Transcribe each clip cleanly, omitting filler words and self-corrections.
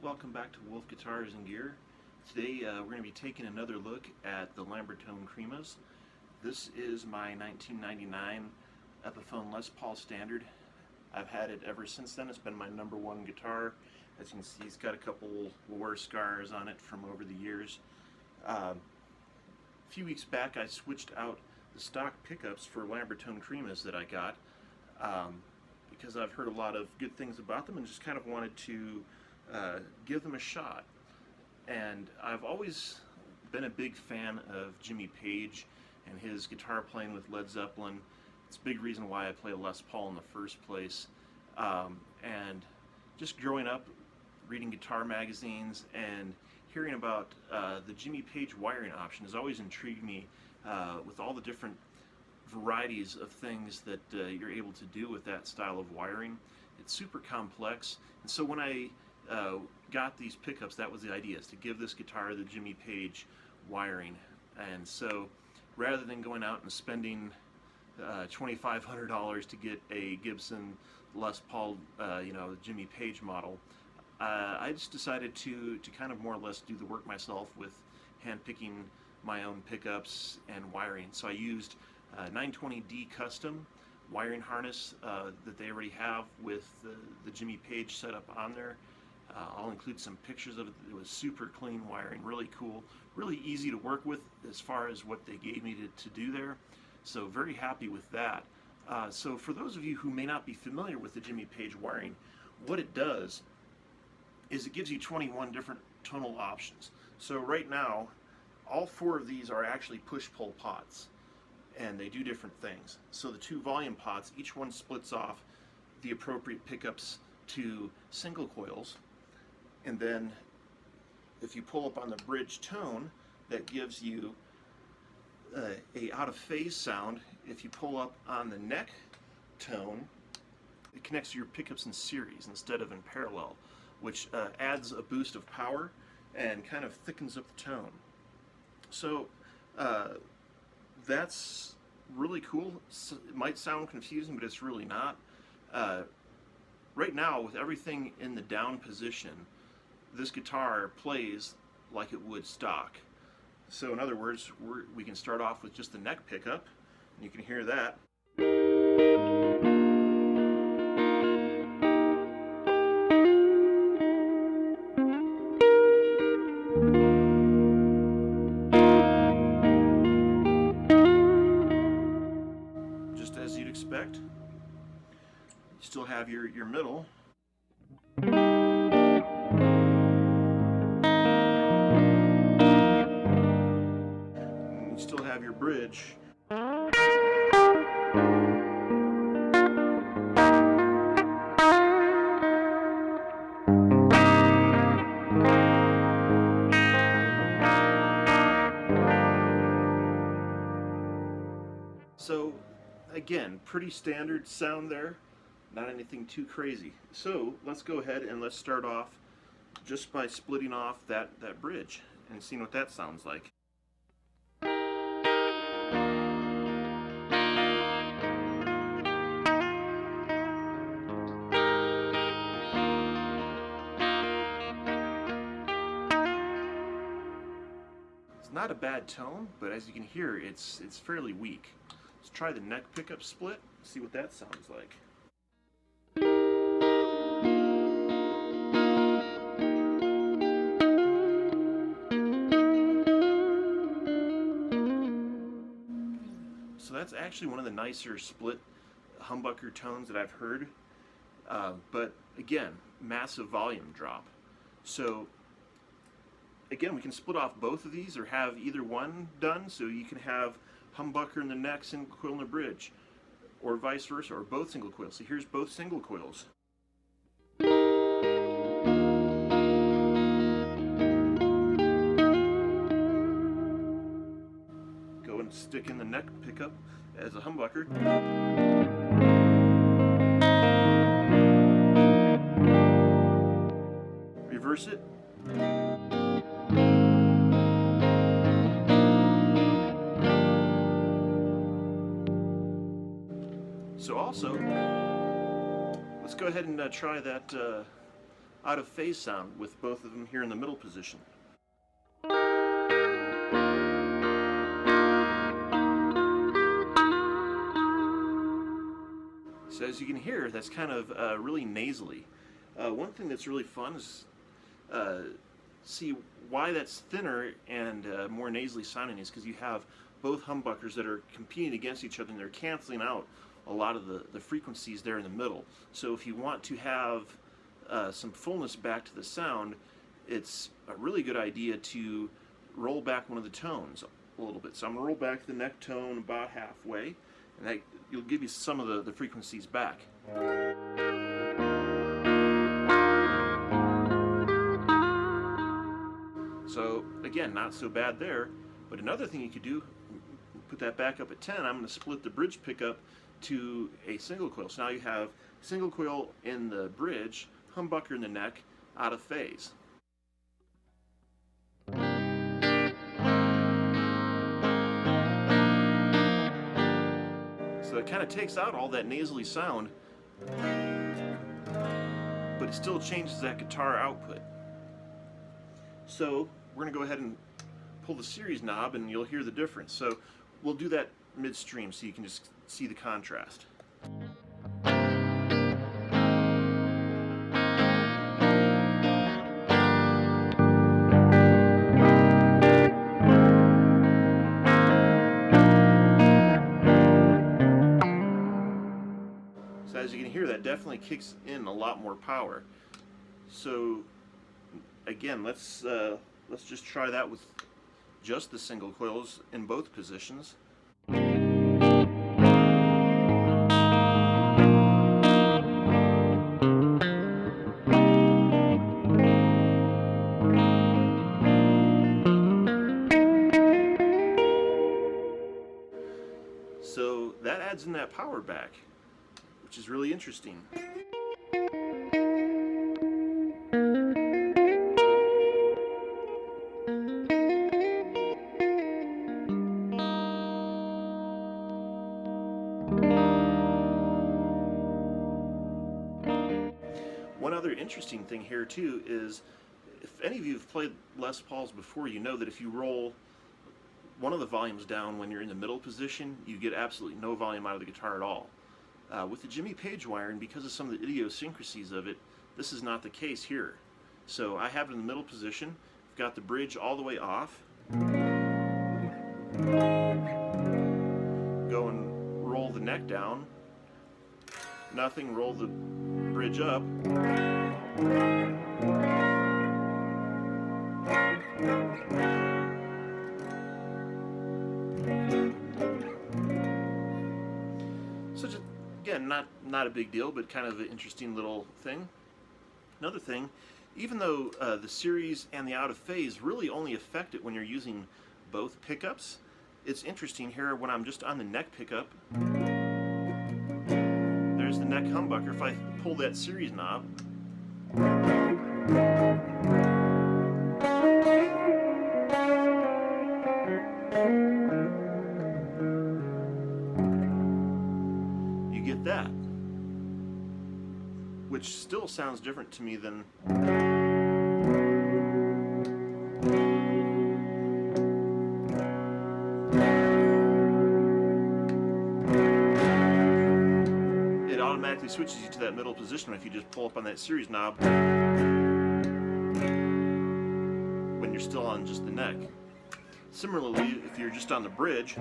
Welcome back to Wolf Guitars and Gear. Today we're going to be taking another look at the Lambertone Cremas. This is my 1999 Epiphone Les Paul Standard. I've had it ever since then. It's been my #1 guitar. As you can see, it's got a couple war scars on it from over the years. A few weeks back I switched out the stock pickups for Lambertone Cremas that I got because I've heard a lot of good things about them and just kind of wanted to give them a shot. And I've always been a big fan of Jimmy Page and his guitar playing with Led Zeppelin. It's a big reason why I play Les Paul in the first place. And just growing up, reading guitar magazines and hearing about the Jimmy Page wiring option has always intrigued me with all the different varieties of things that you're able to do with that style of wiring. It's super complex, and so when I got these pickups, that was the idea, is to give this guitar the Jimmy Page wiring. And so rather than going out and spending $2,500 to get a Gibson Les Paul Jimmy Page model, I just decided to kind of more or less do the work myself with hand picking my own pickups and wiring. So I used 920D custom wiring harness that they already have with the Jimmy Page setup on there. I'll include some pictures of it. It was super clean wiring, really cool, really easy to work with as far as what they gave me to do there. So very happy with that. So for those of you who may not be familiar with the Jimmy Page wiring, what it does is it gives you 21 different tonal options. So right now, all 4 of these are actually push-pull pots, and they do different things. So the 2 volume pots, each one splits off the appropriate pickups to single coils, and then if you pull up on the bridge tone, that gives you a out of phase sound. If you pull up on the neck tone, it connects to your pickups in series instead of in parallel, which adds a boost of power and kind of thickens up the tone. So that's really cool. It might sound confusing, but it's really not. Right now, with everything in the down position, this guitar plays like it would stock. So in other words, we can start off with just the neck pickup, and you can hear that. Just as you'd expect. You still have your middle. You still have your bridge. So again, pretty standard sound there, not anything too crazy. So let's go ahead and let's start off just by splitting off that bridge and seeing what that sounds like. It's not a bad tone, but as you can hear, it's fairly weak. Let's try the neck pickup split, see what that sounds like. So that's actually one of the nicer split humbucker tones that I've heard, but again, massive volume drop. So again, we can split off both of these or have either one done, so you can have humbucker in the neck, single coil in the bridge, or vice versa, or both single coils. So here's both single coils. Go and stick in the neck pickup as a humbucker. Reverse it. So also, let's go ahead and try that out of phase sound with both of them here in the middle position. So as you can hear, that's kind of really nasally. One thing that's really fun is see why that's thinner and more nasally sounding is because you have both humbuckers that are competing against each other and they're canceling out a lot of the frequencies there in the middle. So if you want to have some fullness back to the sound, it's a really good idea to roll back one of the tones a little bit. So I'm going to roll back the neck tone about halfway, and that you'll give you some of the frequencies back. So again, not so bad there, but another thing you could do, put that back up at 10, I'm going to split the bridge pickup to a single coil. So now you have single coil in the bridge, humbucker in the neck, out of phase. So it kind of takes out all that nasally sound, but it still changes that guitar output. So we're going to go ahead and pull the series knob and you'll hear the difference. So we'll do that midstream so you can just see the contrast. So as you can hear, that definitely kicks in a lot more power. So again, let's just try that with just the single coils in both positions. So that adds in that power back, which is really interesting. One other interesting thing here too is, if any of you have played Les Pauls before, you know that if you roll one of the volumes down when you're in the middle position, you get absolutely no volume out of the guitar at all. With the Jimmy Page wiring, because of some of the idiosyncrasies of it, this is not the case here. So I have it in the middle position, I've got the bridge all the way off, go and roll the neck down, nothing, roll the bridge up, so just, again, not a big deal, but kind of an interesting little thing. Another thing, even though the series and the out of phase really only affect it when you're using both pickups, it's interesting here when I'm just on the neck pickup, there's the neck humbucker. If I pull that series knob, you get that, which still sounds different to me than it automatically switches you to that middle position if you just pull up on that series knob when you're still on just the neck. Similarly, if you're just on the bridge,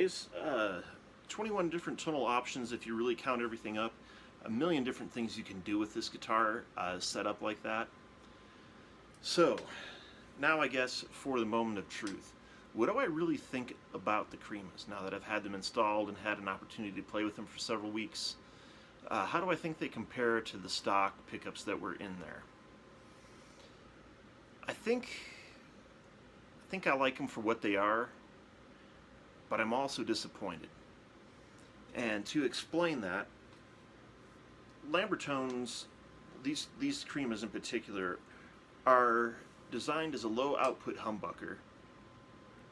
anyways, 21 different tonal options if you really count everything up. A million different things you can do with this guitar set up like that. So, now I guess for the moment of truth. What do I really think about the Cremas now that I've had them installed and had an opportunity to play with them for several weeks? How do I think they compare to the stock pickups that were in there? I think I like them for what they are, but I'm also disappointed. And to explain that, Lambertones, these Cremas in particular, are designed as a low output humbucker,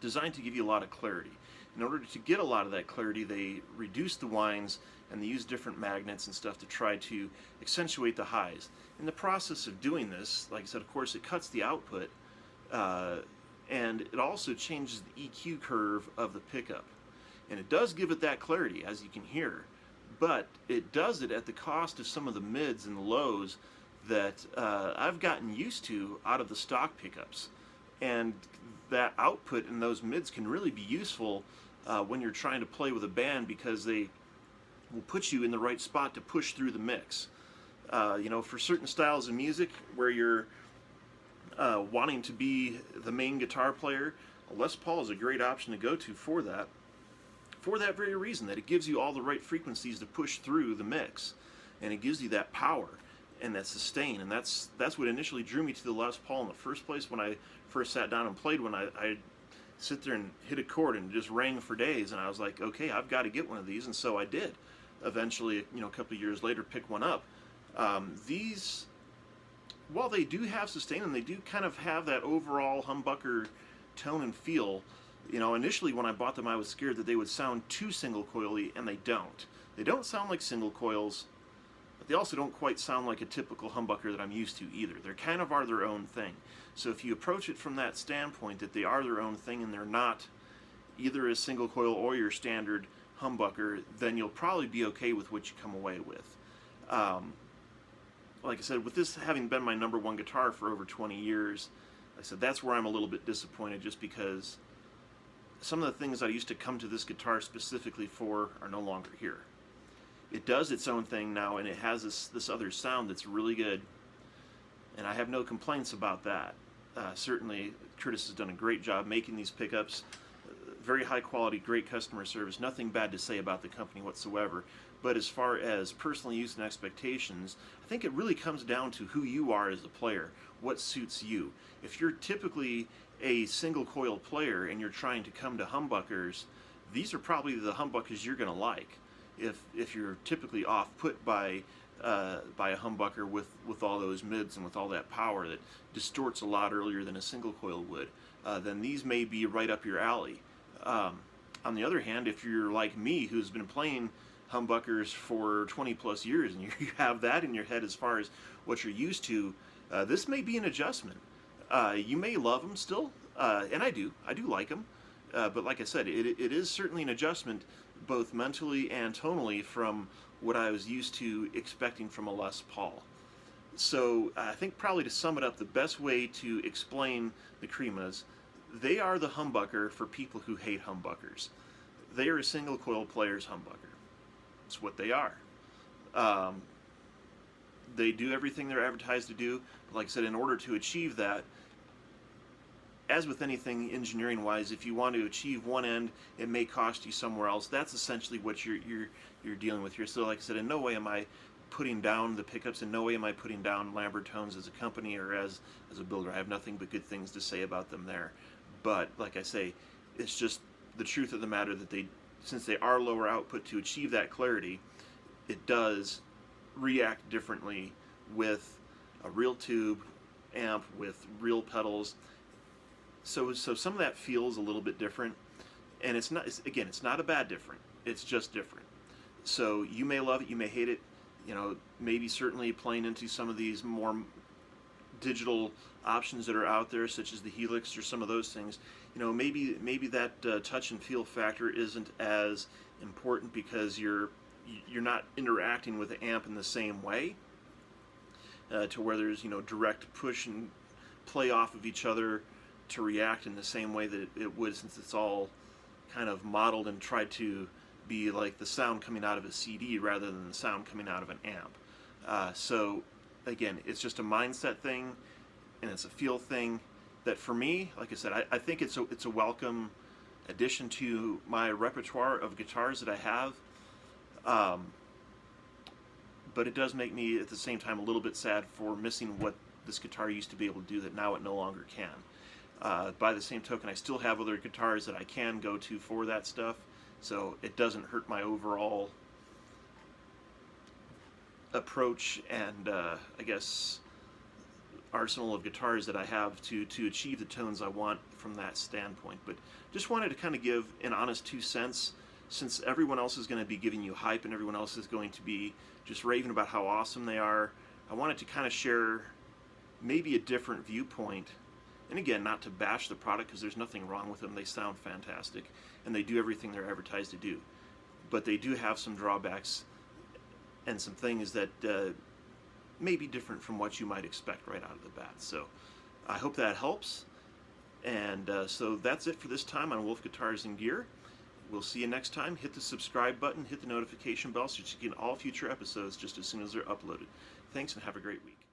designed to give you a lot of clarity. In order to get a lot of that clarity, they reduce the whines and they use different magnets and stuff to try to accentuate the highs. In the process of doing this, like I said, of course, it cuts the output and it also changes the EQ curve of the pickup. And it does give it that clarity, as you can hear, but it does it at the cost of some of the mids and the lows that I've gotten used to out of the stock pickups. And that output in those mids can really be useful when you're trying to play with a band, because they will put you in the right spot to push through the mix. You know, for certain styles of music where you're wanting to be the main guitar player, a Les Paul is a great option to go to for that very reason, that it gives you all the right frequencies to push through the mix, and it gives you that power and that sustain. And that's what initially drew me to the Les Paul in the first place. When I first sat down and played one, I sit there and hit a chord and it just rang for days, and I was like, okay, I've got to get one of these, and so I did. Eventually, you know, a couple of years later, pick one up. These, while they do have sustain and they do kind of have that overall humbucker tone and feel, you know, initially when I bought them I was scared that they would sound too single coily, and they don't. They don't sound like single coils, but they also don't quite sound like a typical humbucker that I'm used to either. They kind of are their own thing. So if you approach it from that standpoint, that they are their own thing and they're not either a single coil or your standard humbucker, then you'll probably be okay with what you come away with. Like I said, with this having been my #1 guitar for over 20 years, like I said, that's where I'm a little bit disappointed, just because some of the things I used to come to this guitar specifically for are no longer here. It does its own thing now, and it has this other sound that's really good, and I have no complaints about that. Certainly, Curtis has done a great job making these pickups. Very high quality, great customer service, nothing bad to say about the company whatsoever. But as far as personal use and expectations, I think it really comes down to who you are as a player, what suits you. If you're typically a single coil player and you're trying to come to humbuckers, these are probably the humbuckers you're going to like. If you're typically off-put by a humbucker with all those mids and with all that power that distorts a lot earlier than a single coil would, then these may be right up your alley. On the other hand, if you're like me, who's been playing humbuckers for 20 plus years and you have that in your head as far as what you're used to, this may be an adjustment. You may love them still, and I do like them, but like I said, it is certainly an adjustment, both mentally and tonally, from what I was used to expecting from a Les Paul. So I think probably to sum it up, the best way to explain the Cremas, they are the humbucker for people who hate humbuckers. They are a single coil player's humbucker. It's what they are. They do everything they're advertised to do, but like I said, in order to achieve that, as with anything engineering wise, if you want to achieve one end, it may cost you somewhere else. That's essentially what you're dealing with here. So like I said, in no way am I putting down the pickups, in no way am I putting down Lambertones as a company or as a builder. I have nothing but good things to say about them there. But like I say, it's just the truth of the matter that since they are lower output, to achieve that clarity, it does react differently with a real tube amp, with real pedals. So some of that feels a little bit different, and it's not a bad different. It's just different. So you may love it, you may hate it. You know, maybe certainly playing into some of these more digital options that are out there, such as the Helix or some of those things. You know, maybe that touch and feel factor isn't as important because you're not interacting with the amp in the same way, to where there's, you know, direct push and play off of each other to react in the same way that it would, since it's all kind of modeled and tried to be like the sound coming out of a CD rather than the sound coming out of an amp. So again, it's just a mindset thing, and it's a feel thing that for me, like I said, I think it's a welcome addition to my repertoire of guitars that I have. But it does make me at the same time a little bit sad for missing what this guitar used to be able to do that now it no longer can. By the same token, I still have other guitars that I can go to for that stuff, so it doesn't hurt my overall approach and I guess arsenal of guitars that I have to achieve the tones I want from that standpoint. But just wanted to kind of give an honest 2 cents, since everyone else is going to be giving you hype and everyone else is going to be just raving about how awesome they are. I wanted to kind of share maybe a different viewpoint. And again, not to bash the product, because there's nothing wrong with them. They sound fantastic, and they do everything they're advertised to do. But they do have some drawbacks and some things that may be different from what you might expect right out of the bat. So I hope that helps. And so that's it for this time on Wolf Guitars and Gear. We'll see you next time. Hit the subscribe button, hit the notification bell so you get all future episodes just as soon as they're uploaded. Thanks, and have a great week.